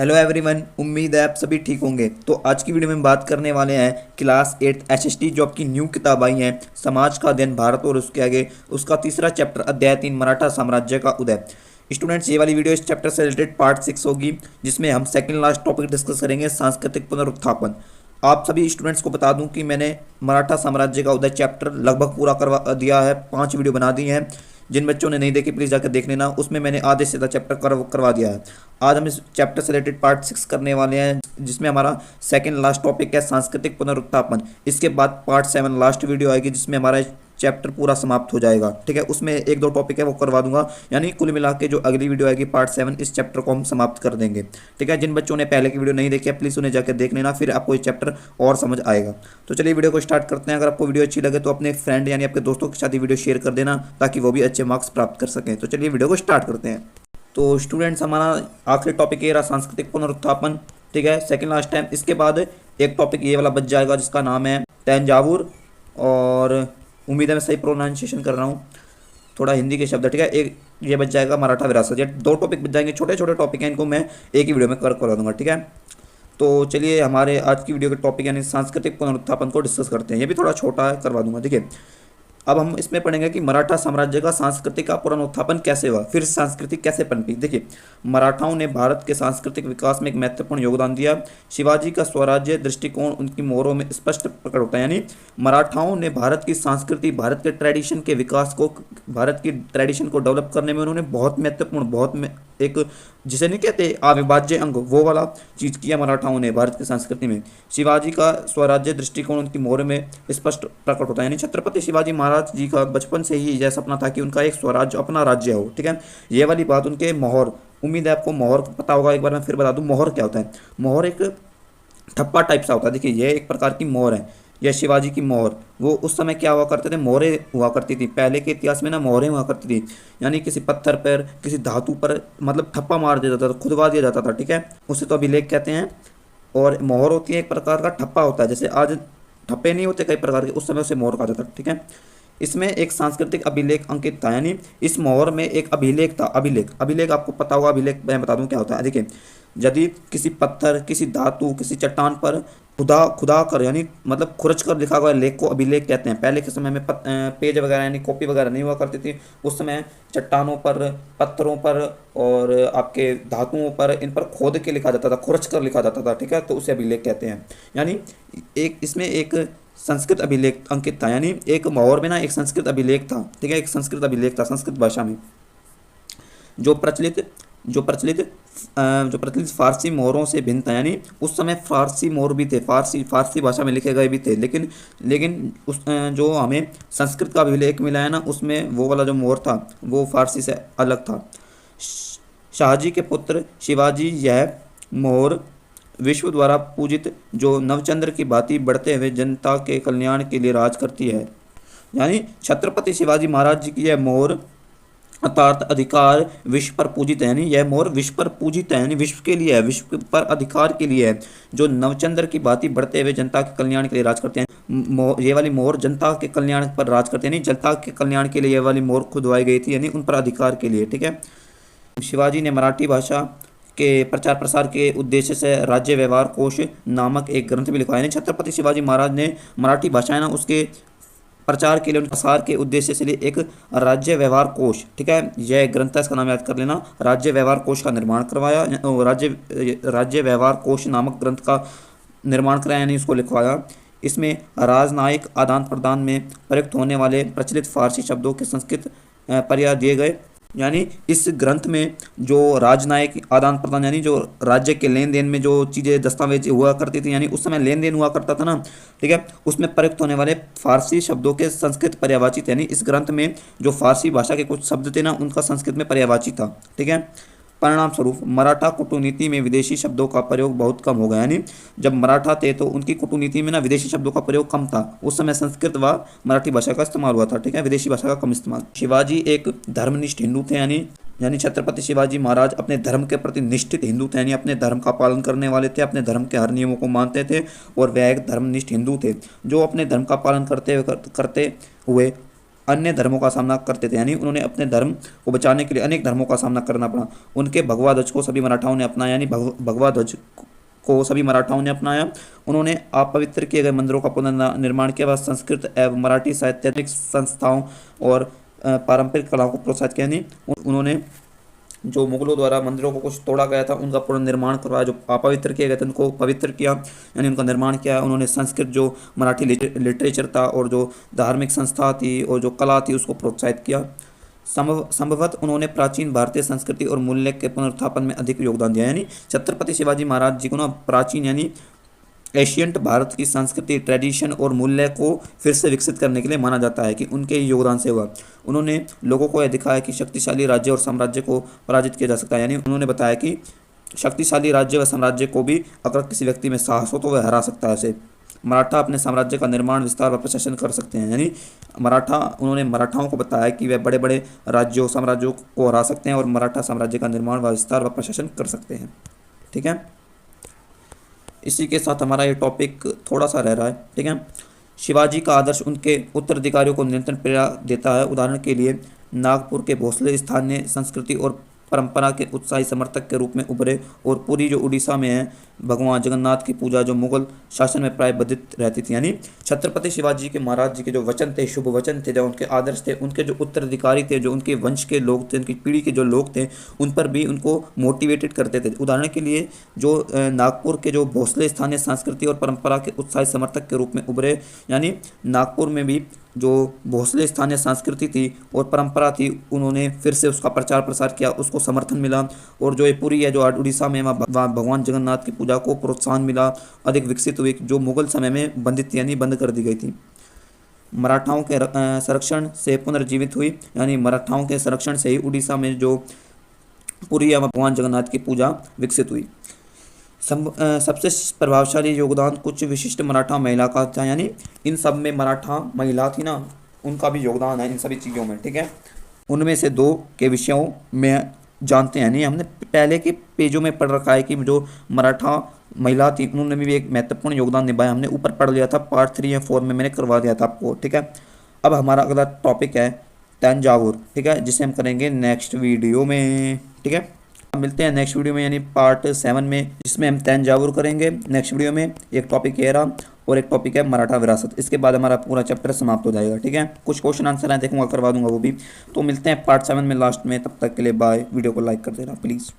Hello everyone, उम्मीद है आप सभी ठीक होंगे। तो आज की वीडियो में बात करने वाले हैं क्लास 8 एसएसटी जो आपकी न्यू किताब आई है, समाज का अध्ययन भारत और उसके आगे, उसका तीसरा चैप्टर अध्याय 3 मराठा साम्राज्य का उदय। स्टूडेंट्स, ये वाली वीडियो इस चैप्टर से रिलेटेड पार्ट 6 होगी, जिसमें हम सेकंड लास्ट टॉपिक डिस्कस करेंगे, सांस्कृतिक पुनरुत्थापन। आप सभी स्टूडेंट्स को बता दूं कि मैंने मराठा साम्राज्य का उदय चैप्टर लगभग पूरा करवा दिया है, 5 वीडियो बना दी हैं। जिन बच्चों ने नहीं देखी प्लीज़ जाकर देख लेना, उसमें मैंने आधे से ज़्यादा चैप्टर करवा दिया है। आज हम इस चैप्टर से रिलेटेड पार्ट 6 करने वाले हैं, जिसमें हमारा सेकंड लास्ट टॉपिक है सांस्कृतिक पुनरुत्थापन। इसके बाद पार्ट 7 लास्ट वीडियो आएगी, जिसमें हमारा चैप्टर पूरा समाप्त हो जाएगा। ठीक है, उसमें एक दो टॉपिक है वो करवा दूंगा, यानी कुल मिला के जो अगली वीडियो आएगी पार्ट 7, इस चैप्टर को हम समाप्त कर देंगे। ठीक है, जिन बच्चों ने पहले की वीडियो नहीं देखी है प्लीज़ उन्हें जाकर देख लेना, फिर आपको ये चैप्टर और समझ आएगा। तो चलिए वीडियो को स्टार्ट करते हैं। अगर आपको वीडियो अच्छी लगे तो अपने फ्रेंड यानी आपके दोस्तों के साथ ये वीडियो शेयर कर देना, ताकि वो भी अच्छे मार्क्स प्राप्त कर सकें। तो चलिए वीडियो को स्टार्ट करते हैं। तो स्टूडेंट्स, हमारा आखिरी टॉपिक ये रहा सांस्कृतिक पुनरुत्थापन। ठीक है, सेकंड लास्ट टाइम। इसके बाद एक टॉपिक ये वाला बच जाएगा, जिसका नाम है तंजावुर, और उम्मीद है मैं सही प्रोनाउंसिएशन कर रहा हूँ, थोड़ा हिंदी के शब्द। ठीक है, एक ये बच जाएगा मराठा विरासत। ये दो टॉपिक बच जाएंगे, छोटे छोटे टॉपिक हैं, इनको मैं एक ही वीडियो में करवा दूंगा। ठीक है, तो चलिए हमारे आज की वीडियो के टॉपिक यानी सांस्कृतिक पुनरुत्थापन को डिस्कस करते हैं। ये भी थोड़ा छोटा है, करवा दूंगा। ठीक है, अब हम इसमें पढ़ेंगे कि मराठा साम्राज्य का सांस्कृतिक का पुनरुत्थापन कैसे हुआ, फिर संस्कृति कैसे पनपी। देखिए, मराठाओं ने भारत के सांस्कृतिक विकास में एक महत्वपूर्ण योगदान दिया। शिवाजी का स्वराज्य दृष्टिकोण उनकी मोहरों में स्पष्ट प्रकट होता है, यानी मराठाओं ने भारत की संस्कृति, भारत के ट्रेडिशन के विकास को, भारत की ट्रेडिशन को डेवलप करने में उन्होंने बहुत महत्वपूर्ण, एक जिसे नहीं कहते अविभाज्य अंग, वो वाला चीज़ किया मराठाओं ने भारत की संस्कृति में। शिवाजी का स्वराज्य दृष्टिकोण उनकी मोहर में स्पष्ट प्रकट होता है, यानी छत्रपति शिवाजी महाराज जी का बचपन से ही यह सपना था कि उनका एक स्वराज्य, अपना राज्य हो। ठीक है, ये वाली बात उनके मोहर, उम्मीद है आपको मोहर पता होगा, एक बार मैं फिर बता दूं मोहर क्या होता है। मोहर एक ठप्पा टाइप सा होता है। देखिए, ये एक प्रकार की मोहर है, यह शिवाजी की मोहर। वो उस समय क्या हुआ करते थे, मोहरें हुआ करती थी पहले के इतिहास में ना, मोहरें हुआ करती थी, यानी किसी पत्थर पर, किसी धातु पर मतलब ठप्पा मार दिया जाता था, खुदवा दिया जाता था। ठीक है, उसे तो अभिलेख कहते हैं। और मोहर होती है एक प्रकार का ठप्पा होता है, जैसे आज ठप्पे नहीं होते कई प्रकार के, उस समय उसे मोहर कहा जाता था। ठीक है, इसमें एक सांस्कृतिक अभिलेख अंकित था, यानी इस मोहर में एक अभिलेख था। अभिलेख आपको पता होगा, अभिलेख मैं बता दूं क्या होता है। देखिए, यदि किसी पत्थर, किसी धातु, किसी चट्टान पर खुदा कर, यानी मतलब खुरच कर लिखा हुआ लेख को अभिलेख कहते हैं। पहले के समय में पेज वगैरह यानी कॉपी वगैरह नहीं हुआ करती थी, उस समय चट्टानों पर, पत्थरों पर और आपके धातुओं पर, इन पर खोद के लिखा जाता था, खुरच कर लिखा जाता था। ठीक है, तो उसे अभिलेख कहते हैं। यानी एक इसमें एक संस्कृत अभिलेख अंकित था, यानी एक मोहर में ना एक संस्कृत अभिलेख था। ठीक है, एक संस्कृत अभिलेख था संस्कृत भाषा में, जो प्रचलित फारसी मोहरों से भिन्न था। यानी उस समय फारसी मोहर भी थे, फारसी भाषा में लिखे गए भी थे, लेकिन उस जो हमें संस्कृत का अभिलेख मिला है ना, उसमें वो वाला जो मोहर था वो फारसी से अलग था। शाहजी के पुत्र शिवाजी यह मोहर विश्व द्वारा पूजित, जो नवचंद्र की भांति बढ़ते हुए जनता के कल्याण के लिए राज करती है। यानी छत्रपति शिवाजी महाराज जी की यह मोहर अर्थात अधिकार विश्व पर पूजित है, यानी यह मोहर विश्व पर पूजित है, यानी विश्व के लिए है, विश्व पर अधिकार के लिए है, जो नवचंद्र की भांति बढ़ते हुए जनता के कल्याण के लिए राज करते हैं। ये वाली मोहर जनता के कल्याण पर राज करते हैं, यानी जनता के कल्याण के लिए ये वाली मोहर खुदवाई गई थी, यानी उन पर अधिकार के लिए। ठीक है, शिवाजी ने मराठी भाषा के प्रचार प्रसार के उद्देश्य से राज्य व्यवहार कोश नामक एक ग्रंथ भी लिखवाया। यानी छत्रपति शिवाजी महाराज ने मराठी भाषा है ना, उसके प्रचार के लिए, प्रसार के उद्देश्य से लिए एक राज्य व्यवहार कोश, ठीक है, यह ग्रंथ है, इसका नाम याद कर लेना, राज्य व्यवहार कोश का निर्माण करवाया। राज्य व्यवहार कोश नामक ग्रंथ का निर्माण कराया, यानी उसको लिखवाया। इसमें राजनयिक आदान प्रदान में प्रयुक्त होने वाले प्रचलित फारसी शब्दों के संस्कृत पर्याय दिए गए। यानी इस ग्रंथ में जो राजनयिक आदान प्रदान, यानी जो राज्य के लेन देन में जो चीज़ें दस्तावेज हुआ करती थी, यानी उस समय लेन देन हुआ करता था ना, ठीक है, उसमें प्रयुक्त होने वाले फारसी शब्दों के संस्कृत पर्यायवाची थे। यानी इस ग्रंथ में जो फारसी भाषा के कुछ शब्द थे ना, उनका संस्कृत में पर्यायवाची था। ठीक है, परिणाम स्वरूप मराठा कूटनीति में विदेशी शब्दों का प्रयोग बहुत कम हो गया। यानी जब मराठा थे तो उनकी कूटनीति में ना विदेशी शब्दों का प्रयोग कम था, उस समय संस्कृत व मराठी भाषा का इस्तेमाल हुआ था। ठीक है, विदेशी भाषा का कम इस्तेमाल। शिवाजी एक धर्मनिष्ठ हिंदू थे, यानी छत्रपति शिवाजी महाराज अपने धर्म के प्रति निष्ठित हिंदू थे, यानी अपने धर्म का पालन करने वाले थे, अपने धर्म के हर नियमों को मानते थे, और वह एक धर्मनिष्ठ हिंदू थे जो अपने धर्म का पालन करते हुए अन्य धर्मों का सामना करते थे, यानी उन्होंने अपने धर्म को बचाने के लिए अनेक धर्मों का सामना करना पड़ा। उनके भगवा ध्वज को सभी मराठाओं ने अपनाया, यानी भगवा ध्वज को सभी मराठाओं ने अपनाया। उन्होंने अपवित्र किए गए मंदिरों का पुनर्निर्माण किया, व संस्कृत एवं मराठी साहित्यिक संस्थाओं और पारंपरिक कलाओं को प्रोत्साहित किया। यानी उन्होंने जो मुगलों द्वारा मंदिरों को कुछ तोड़ा गया था उनका पुनर्निर्माण करवाया, जो अपवित्र किए गए थे उनको पवित्र किया, यानी उनका निर्माण किया। उन्होंने संस्कृत जो मराठी लिटरेचर था और जो धार्मिक संस्था थी और जो कला थी उसको प्रोत्साहित किया। संभवतः उन्होंने प्राचीन भारतीय संस्कृति और मूल्य के पुनरुत्थापन में अधिक योगदान दिया। यानी छत्रपति शिवाजी महाराज जी को ना प्राचीन यानी एशियंट भारत की संस्कृति, ट्रेडिशन और मूल्य को फिर से विकसित करने के लिए माना जाता है कि उनके योगदान से हुआ। उन्होंने लोगों को यह दिखाया कि शक्तिशाली राज्य और साम्राज्य को पराजित किया जा सकता है, यानी उन्होंने बताया कि शक्तिशाली राज्य व साम्राज्य को भी अगर किसी व्यक्ति में साहस हो तो वह हरा सकता है उसे। मराठा अपने साम्राज्य का निर्माण, विस्तार व प्रशासन कर सकते हैं, यानी उन्होंने मराठाओं को बताया कि वे बड़े बड़े राज्यों साम्राज्यों को हरा सकते हैं और मराठा साम्राज्य का निर्माण व विस्तार व प्रशासन कर सकते हैं। ठीक है, इसी के साथ हमारा ये टॉपिक थोड़ा सा रह रहा है। ठीक है, शिवाजी का आदर्श उनके उत्तराधिकारियों को निरंतर प्रेरणा देता है। उदाहरण के लिए नागपुर के भोसले स्थानीय संस्कृति और परंपरा के उत्साही समर्थक के रूप में उभरे, और पूरी जो उड़ीसा में है भगवान जगन्नाथ की पूजा जो मुगल शासन में प्राय बाधित रहती थी। यानी छत्रपति शिवाजी के महाराज जी के जो वचन थे, शुभ वचन थे, जो उनके आदर्श थे, उनके जो उत्तराधिकारी थे, जो उनके वंश के लोग थे, उनकी पीढ़ी के जो लोग थे, उन पर भी उनको मोटिवेटेड करते थे। उदाहरण के लिए जो नागपुर के जो भोसले स्थानीय संस्कृति और परंपरा के उत्साही समर्थक के रूप में उभरे, यानी नागपुर में भी जो भोसले स्थानीय संस्कृति थी और परंपरा थी उन्होंने फिर से उसका प्रचार प्रसार किया, उसको समर्थन मिला, और जो ये पूरी है जो उड़ीसा में वहाँ भगवान जगन्नाथ की पूजा को प्रोत्साहन मिला, अधिक विकसित हुई, जो मुगल समय में बंदित यानी बंद कर दी गई थी। मराठाओं के संरक्षण से पुनर्जीवित हुई, यानी मराठाओं के संरक्षण से ही उड़ीसा में जो पूरी भगवान जगन्नाथ की पूजा विकसित हुई। सबसे प्रभावशाली योगदान कुछ विशिष्ट मराठा महिला का था, यानी इन सब में मराठा महिला थी ना, उनका भी योगदान है इन सभी चीज़ों में। ठीक है, उनमें से दो के विषयों में जानते हैं, नहीं हमने पहले के पेजों में पढ़ रखा है कि जो मराठा महिला थी उन्होंने भी एक महत्वपूर्ण योगदान निभाया, हमने ऊपर पढ़ लिया था, पार्ट 3 या 4 में मैंने करवा दिया था आपको। ठीक है, अब हमारा अगला टॉपिक है तंजावुर। ठीक है, जिसे हम करेंगे नेक्स्ट वीडियो में। ठीक है, मिलते हैं नेक्स्ट वीडियो में, यानी पार्ट 7 में, जिसमें हम तंजावुर करेंगे नेक्स्ट वीडियो में। एक टॉपिक ये रहा और एक टॉपिक है मराठा विरासत। इसके बाद हमारा पूरा चैप्टर समाप्त हो जाएगा। ठीक है, कुछ क्वेश्चन आंसर है देखूंगा, करवा दूंगा वो भी। तो मिलते हैं पार्ट 7 में लास्ट में, तब तक के लिए बाय। वीडियो को लाइक कर देना प्लीज़।